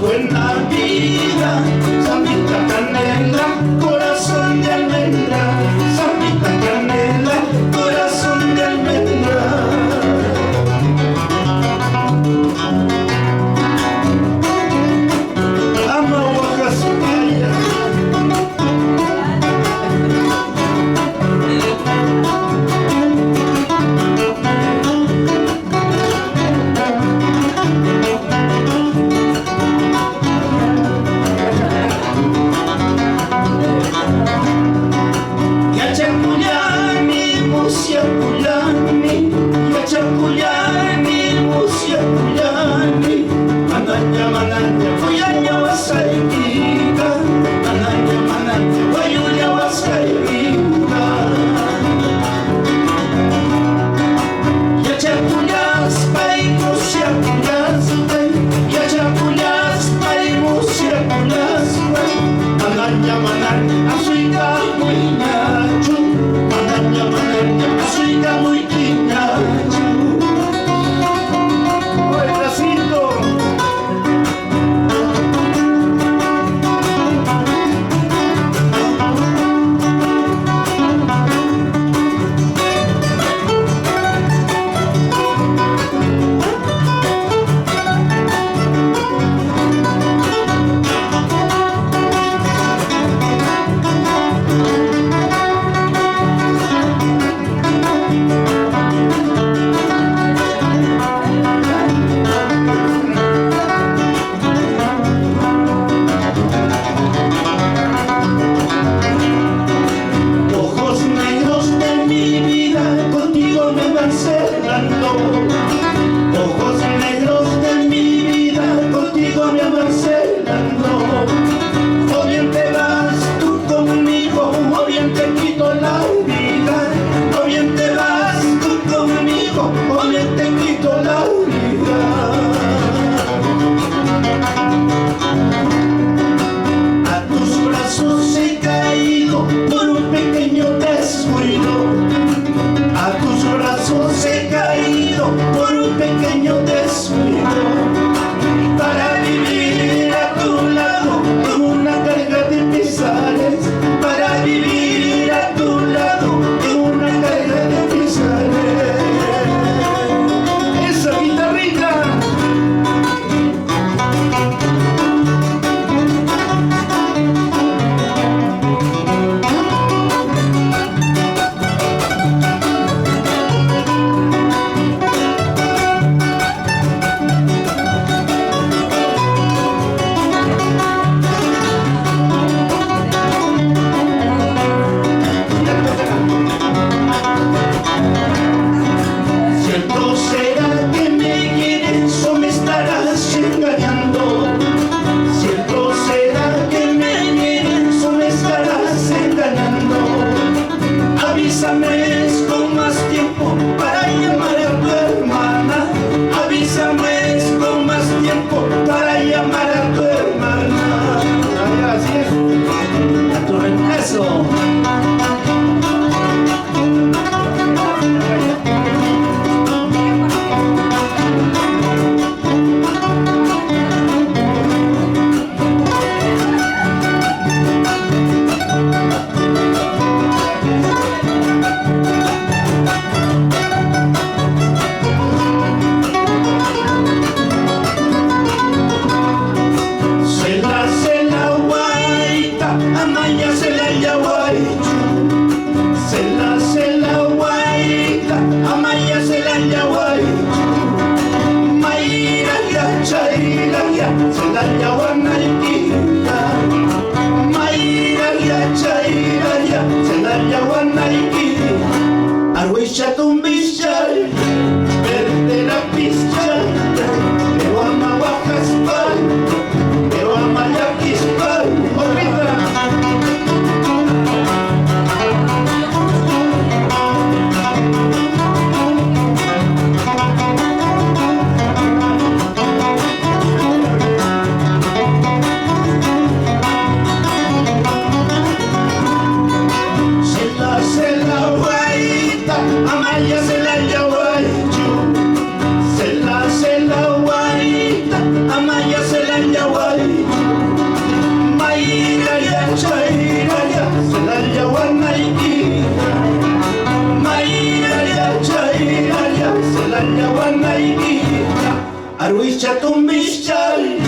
Buena vida, Santita Canela, corazón de almendra, Santita Canela, corazón de almendra. Ama Oaxaca. Ojos negros de mi vida, contigo me van celando. O bien te vas tú conmigo, o bien te quito la vida. O bien te vas tú conmigo, o bien te quito la vida. A tus brazos he caído por un pequeño descuido. A tus brazos he caído por un pequeño descuido. Arwisha tumbishchay, verde la pischay, pero ama Huacaspay, pero ama Yaquispay. Amaya se la yaguaychu, se la guaita, amaya se la yaguaychu, maira ya chaira ya, se la yaguanaikita, maira ya chaira ya, se la yaguanaikita, arwisha tumbishchay.